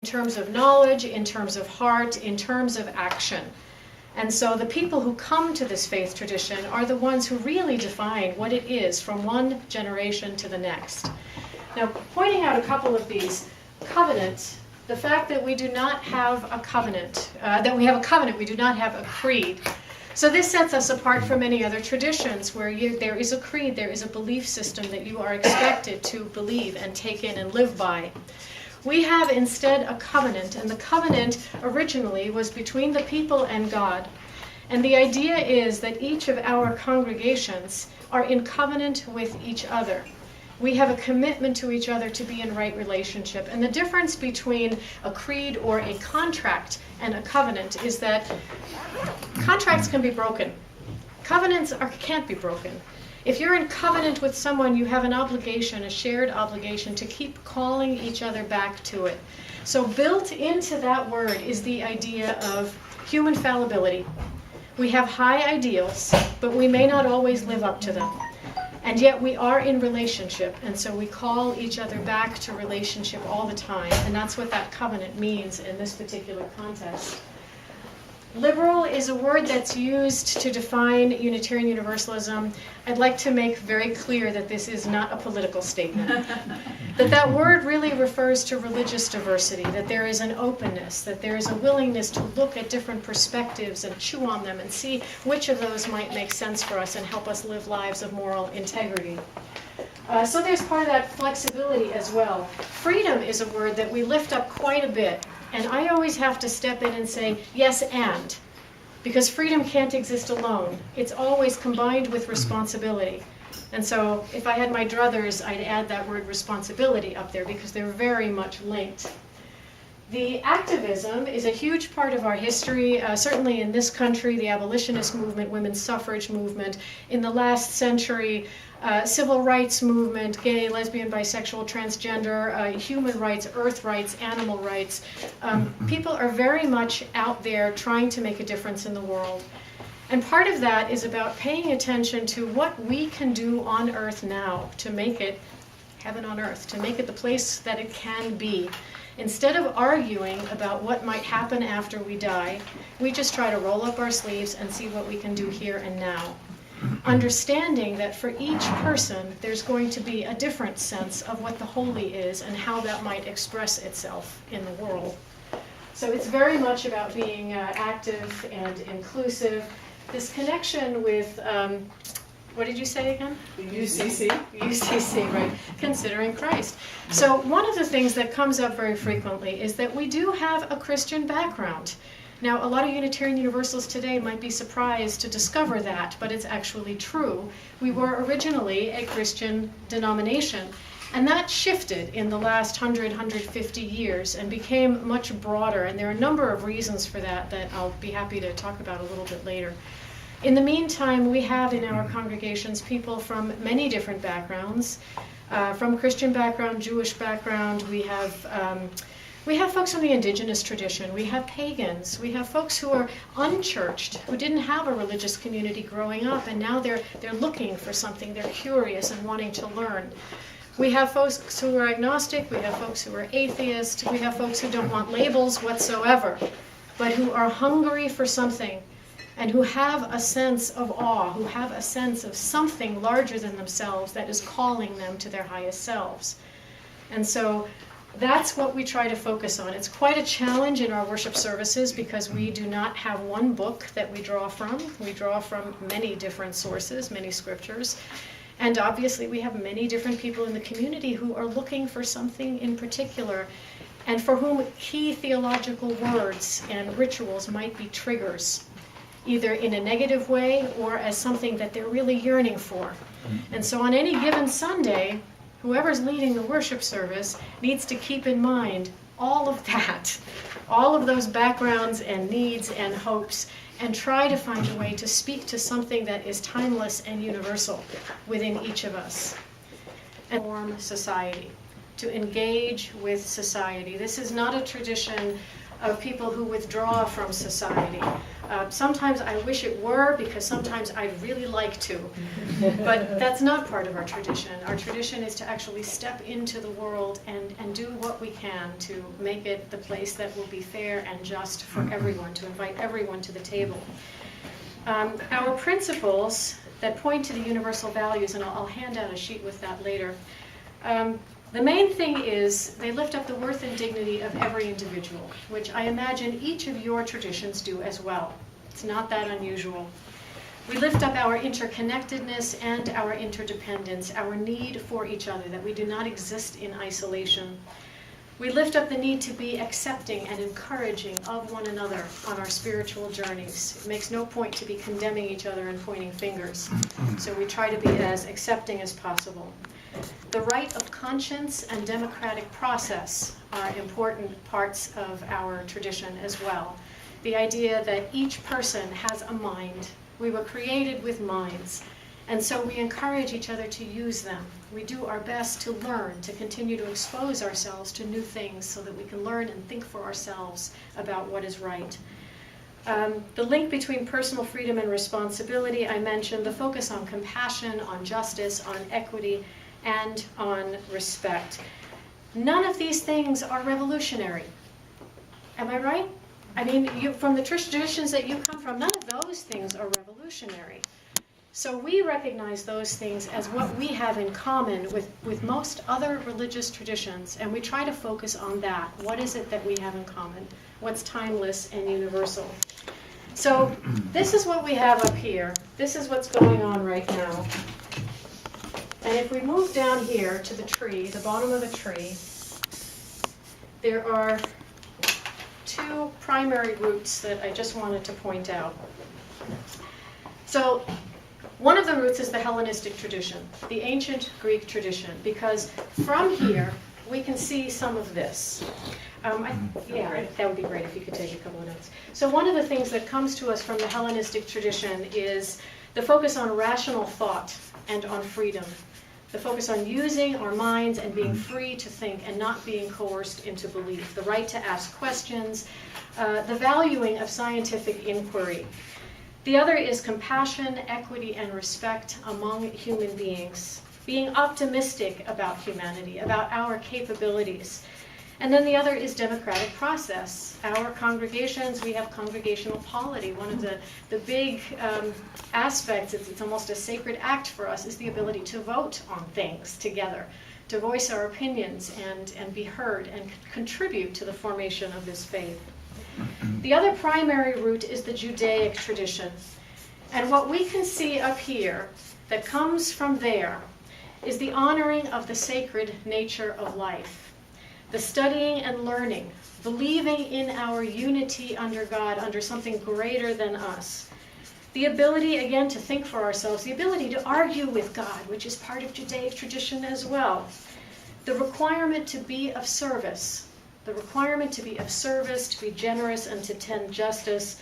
in terms of knowledge, in terms of heart, in terms of action. And so the people who come to this faith tradition are the ones who really define what it is from one generation to the next. Now, pointing out a couple of these, covenant, the fact that we do not have a covenant, that we have a covenant, we do not have a creed. So this sets us apart from many other traditions where there is a creed, there is a belief system that you are expected to believe and take in and live by. We have instead a covenant, and the covenant originally was between the people and God. And the idea is that each of our congregations are in covenant with each other. We have a commitment to each other to be in right relationship. And the difference between a creed or a contract and a covenant is that contracts can be broken. Covenants can't be broken. If you're in covenant with someone, you have an obligation, a shared obligation, to keep calling each other back to it. So built into that word is the idea of human fallibility. We have high ideals, but we may not always live up to them. And yet we are in relationship, and so we call each other back to relationship all the time, and that's what that covenant means in this particular context. Liberal is a word that's used to define Unitarian Universalism. I'd like to make very clear that this is not a political statement. that word really refers to religious diversity, that there is an openness, that there is a willingness to look at different perspectives and chew on them and see which of those might make sense for us and help us live lives of moral integrity. So there's part of that flexibility as well. Freedom is a word that we lift up quite a bit. And I always have to step in and say, yes, and. Because freedom can't exist alone. It's always combined with responsibility. And so if I had my druthers, I'd add that word responsibility up there because they're very much linked. The activism is a huge part of our history, certainly in this country, the abolitionist movement, women's suffrage movement. In the last century, civil rights movement, gay, lesbian, bisexual, transgender, human rights, earth rights, animal rights. People are very much out there trying to make a difference in the world. And part of that is about paying attention to what we can do on earth now to make it heaven on earth, to make it the place that it can be. Instead of arguing about what might happen after we die, we just try to roll up our sleeves and see what we can do here and now. Understanding that for each person, there's going to be a different sense of what the holy is and how that might express itself in the world. So it's very much about being active and inclusive. This connection with, what did you say again? UCC. UCC, right. Considering Christ. So one of the things that comes up very frequently is that we do have a Christian background. Now, a lot of Unitarian Universalists today might be surprised to discover that, but it's actually true. We were originally a Christian denomination, and that shifted in the last 100, 150 years and became much broader, and there are a number of reasons for that that I'll be happy to talk about a little bit later. In the meantime, we have in our congregations people from many different backgrounds, from Christian background, Jewish background. We have folks from the indigenous tradition. We have pagans. We have folks who are unchurched, who didn't have a religious community growing up, and now they're looking for something. They're curious and wanting to learn. We have folks who are agnostic. We have folks who are atheist. We have folks who don't want labels whatsoever, but who are hungry for something and who have a sense of awe, who have a sense of something larger than themselves that is calling them to their highest selves. And so that's what we try to focus on. It's quite a challenge in our worship services because we do not have one book that we draw from. We draw from many different sources, many scriptures. And obviously we have many different people in the community who are looking for something in particular and for whom key theological words and rituals might be triggers, either in a negative way or as something that they're really yearning for. And so on any given Sunday, whoever's leading the worship service needs to keep in mind all of that, all of those backgrounds and needs and hopes, and try to find a way to speak to something that is timeless and universal within each of us. And form society, to engage with society. This is not a tradition of people who withdraw from society. Sometimes I wish it were, because sometimes I'd really like to. But that's not part of our tradition. Our tradition is to actually step into the world and do what we can to make it the place that will be fair and just for everyone, to invite everyone to the table. Our principles that point to the universal values, and I'll hand out a sheet with that later, the main thing is they lift up the worth and dignity of every individual, which I imagine each of your traditions do as well. It's not that unusual. We lift up our interconnectedness and our interdependence, our need for each other, that we do not exist in isolation. We lift up the need to be accepting and encouraging of one another on our spiritual journeys. It makes no point to be condemning each other and pointing fingers. So we try to be as accepting as possible. The right of conscience and democratic process are important parts of our tradition as well. The idea that each person has a mind. We were created with minds, and so we encourage each other to use them. We do our best to learn, to continue to expose ourselves to new things so that we can learn and think for ourselves about what is right. The link between personal freedom and responsibility, I mentioned, the focus on compassion, on justice, on equity, and on respect. None of these things are revolutionary. Am I right? I mean, from the traditions that you come from, none of those things are revolutionary. So we recognize those things as what we have in common with most other religious traditions, and we try to focus on that. What is it that we have in common? What's timeless and universal? So this is what we have up here. This is what's going on right now. And if we move down here to the tree, the bottom of the tree, there are two primary roots that I just wanted to point out. So one of the roots is the Hellenistic tradition, the ancient Greek tradition, because from here we can see some of this. That would be great if you could take a couple of notes. So one of the things that comes to us from the Hellenistic tradition is the focus on rational thought and on freedom. The focus on using our minds and being free to think and not being coerced into belief. The right to ask questions, the valuing of scientific inquiry. The other is compassion, equity, and respect among human beings. Being optimistic about humanity, about our capabilities. And then the other is democratic process. Our congregations, we have congregational polity. One of the big aspects, it's almost a sacred act for us, is the ability to vote on things together, to voice our opinions and be heard and contribute to the formation of this faith. The other primary root is the Judaic tradition. And what we can see up here that comes from there is the honoring of the sacred nature of life. The studying and learning, believing in our unity under God, under something greater than us. The ability, again, to think for ourselves, the ability to argue with God, which is part of Judaic tradition as well. The requirement to be of service, to be generous, and to tend justice.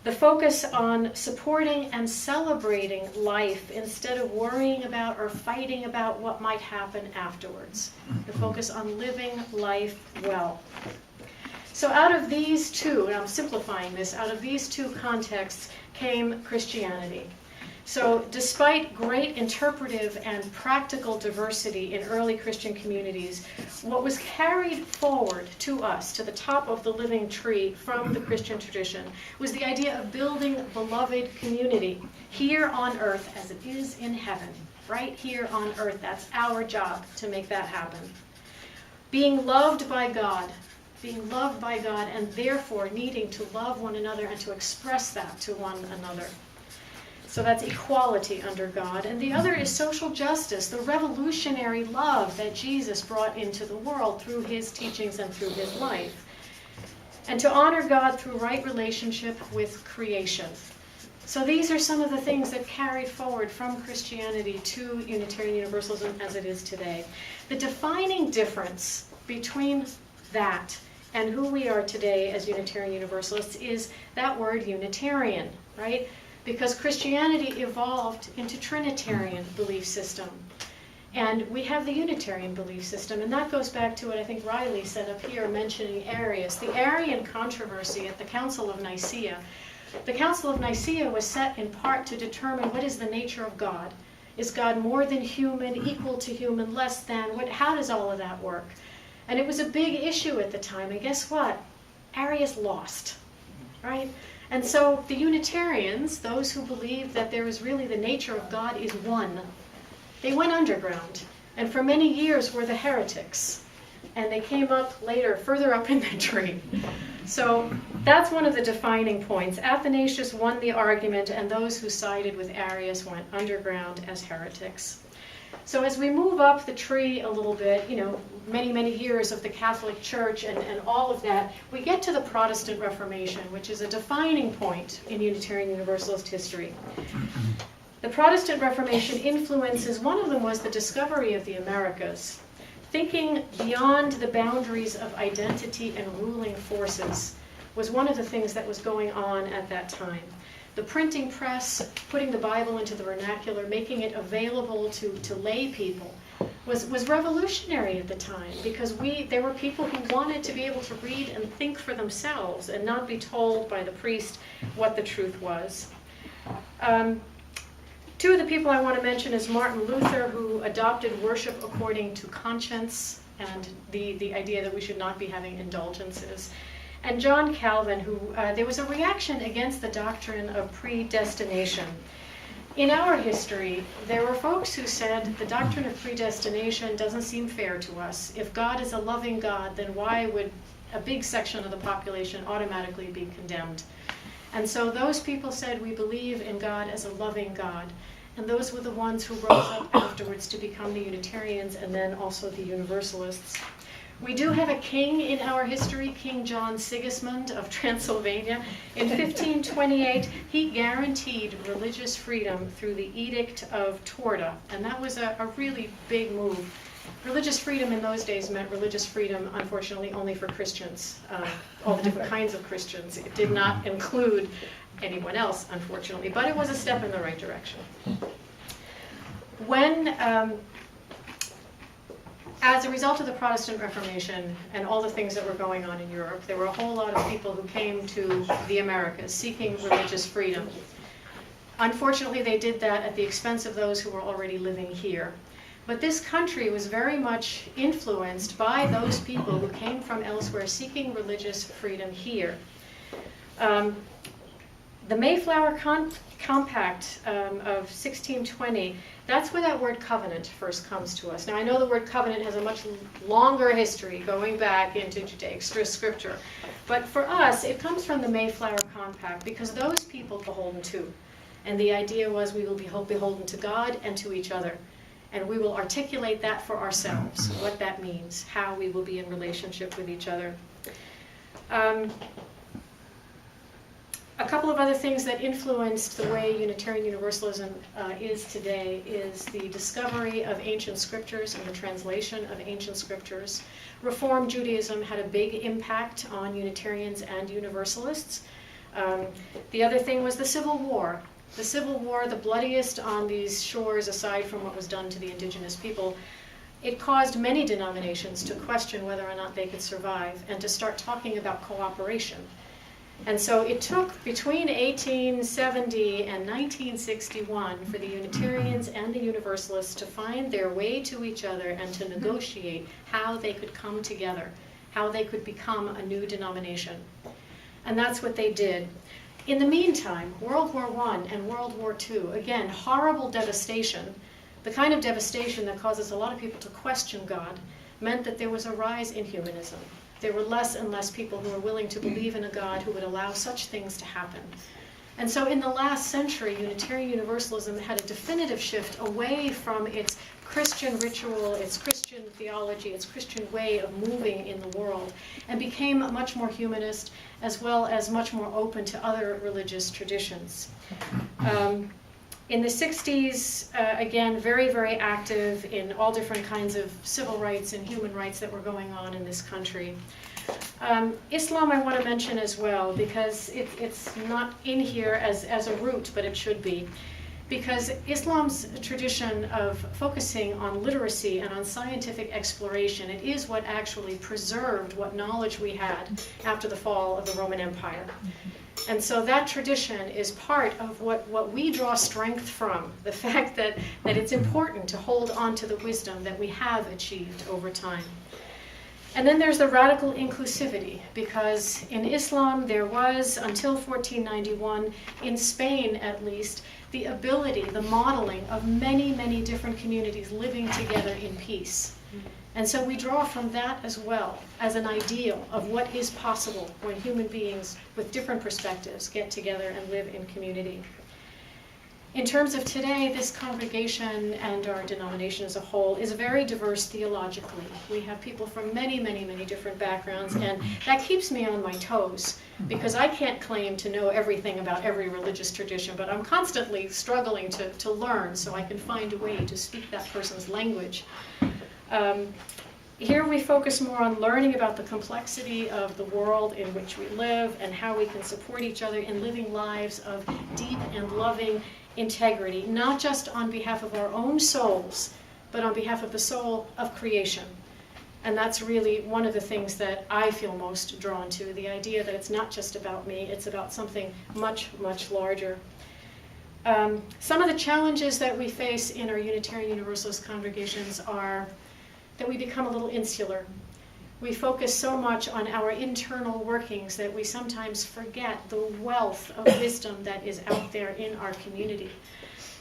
The focus on supporting and celebrating life instead of worrying about or fighting about what might happen afterwards. The focus on living life well. So out of these two, and I'm simplifying this, out of these two contexts came Christianity. So despite great interpretive and practical diversity in early Christian communities, what was carried forward to us, to the top of the living tree from the Christian tradition, was the idea of building beloved community here on earth as it is in heaven. Right here on earth, that's our job to make that happen. Being loved by God, and therefore needing to love one another and to express that to one another. So that's equality under God. And the other is social justice, the revolutionary love that Jesus brought into the world through his teachings and through his life. And to honor God through right relationship with creation. So these are some of the things that carried forward from Christianity to Unitarian Universalism as it is today. The defining difference between that and who we are today as Unitarian Universalists is that word Unitarian, right? Because Christianity evolved into Trinitarian belief system. And we have the Unitarian belief system, and that goes back to what I think Riley said up here, mentioning Arius. The Arian controversy at the Council of Nicaea The Council of Nicaea was set in part to determine what is the nature of God. Is God more than human, equal to human, less than? How does all of that work? And it was a big issue at the time, and guess what? Arius lost, right? And so the Unitarians, those who believe that there is really the nature of God is one, they went underground, and for many years were the heretics. And they came up later, further up in the tree. So that's one of the defining points. Athanasius won the argument, and those who sided with Arius went underground as heretics. So as we move up the tree a little bit, many, many years of the Catholic Church and all of that, we get to the Protestant Reformation, which is a defining point in Unitarian Universalist history. The Protestant Reformation influences, one of them was the discovery of the Americas. Thinking beyond the boundaries of identity and ruling forces was one of the things that was going on at that time. The printing press, putting the Bible into the vernacular, making it available to lay people, was revolutionary at the time, because there were people who wanted to be able to read and think for themselves and not be told by the priest what the truth was. Two of the people I want to mention is Martin Luther, who adopted worship according to conscience and the idea that we should not be having indulgences. And John Calvin, who there was a reaction against the doctrine of predestination. In our history, there were folks who said the doctrine of predestination doesn't seem fair to us. If God is a loving God, then why would a big section of the population automatically be condemned? And so those people said, we believe in God as a loving God. And those were the ones who rose up afterwards to become the Unitarians and then also the Universalists. We do have a king in our history, King John Sigismund of Transylvania. In 1528, he guaranteed religious freedom through the Edict of Torda, and that was a really big move. Religious freedom in those days meant religious freedom, unfortunately, only for Christians, all the different kinds of Christians. It did not include anyone else, unfortunately, but it was a step in the right direction. When as a result of the Protestant Reformation and all the things that were going on in Europe, there were a whole lot of people who came to the Americas seeking religious freedom. Unfortunately, they did that at the expense of those who were already living here. But this country was very much influenced by those people who came from elsewhere seeking religious freedom here. The Mayflower Compact of 1620, that's where that word covenant first comes to us. Now, I know the word covenant has a much longer history going back into Judaic scripture. But for us, it comes from the Mayflower Compact because those people beholden to. And the idea was we will be beholden to God and to each other. And we will articulate that for ourselves, what that means, how we will be in relationship with each other. A couple of other things that influenced the way Unitarian Universalism is today is the discovery of ancient scriptures and the translation of ancient scriptures. Reform Judaism had a big impact on Unitarians and Universalists. The other thing was the Civil War. The Civil War, the bloodiest on these shores aside from what was done to the indigenous people, it caused many denominations to question whether or not they could survive and to start talking about cooperation. And so it took between 1870 and 1961 for the Unitarians and the Universalists to find their way to each other and to negotiate how they could come together, how they could become a new denomination. And that's what they did. In the meantime, World War I and World War II, again, horrible devastation, the kind of devastation that causes a lot of people to question God, meant that there was a rise in humanism. There were less and less people who were willing to believe in a God who would allow such things to happen. And so in the last century, Unitarian Universalism had a definitive shift away from its Christian ritual, its Christian theology, its Christian way of moving in the world, and became much more humanist, as well as much more open to other religious traditions. In the 60s, again, very, very active in all different kinds of civil rights and human rights that were going on in this country. Islam I want to mention as well, because it's not in here as a root, but it should be. because Islam's tradition of focusing on literacy and on scientific exploration, it is what actually preserved what knowledge we had after the fall of the Roman Empire. And so that tradition is part of what we draw strength from, the fact that it's important to hold on to the wisdom that we have achieved over time. And then there's the radical inclusivity, because in Islam there was, until 1491, in Spain at least, the ability, the modeling of many, many different communities living together in peace. And so we draw from that as well as an ideal of what is possible when human beings with different perspectives get together and live in community. In terms of today, this congregation and our denomination as a whole is very diverse theologically. We have people from many, many, many different backgrounds, and that keeps me on my toes, because I can't claim to know everything about every religious tradition, but I'm constantly struggling to learn so I can find a way to speak that person's language. Here we focus more on learning about the complexity of the world in which we live and how we can support each other in living lives of deep and loving integrity, not just on behalf of our own souls, but on behalf of the soul of creation. And that's really one of the things that I feel most drawn to, the idea that it's not just about me, it's about something much, much larger. Some of the challenges that we face in our Unitarian Universalist congregations are that we become a little insular. We focus so much on our internal workings that we sometimes forget the wealth of wisdom that is out there in our community.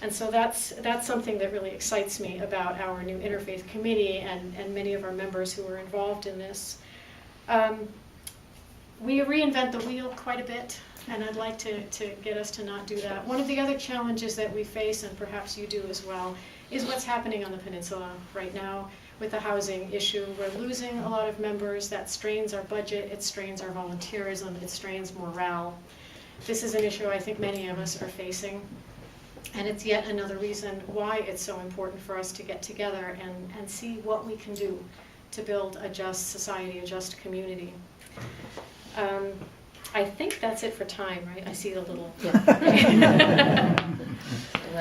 And so that's something that really excites me about our new Interfaith Committee and many of our members who are involved in this. We reinvent the wheel quite a bit, and I'd like to get us to not do that. One of the other challenges that we face, and perhaps you do as well, is what's happening on the peninsula right now with the housing issue. We're losing a lot of members. That strains our budget, it strains our volunteerism, it strains morale. This is an issue I think many of us are facing, and it's yet another reason why it's so important for us to get together and see what we can do to build a just society, a just community. I think that's it for time, right? I see the little... Yeah.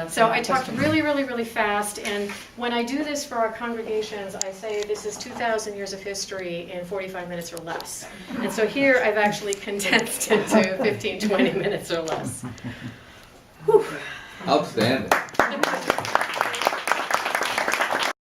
So I talked really, really, really fast, and when I do this for our congregations, I say this is 2,000 years of history in 45 minutes or less. And so here I've actually condensed it to 15, 20 minutes or less. Whew. Outstanding.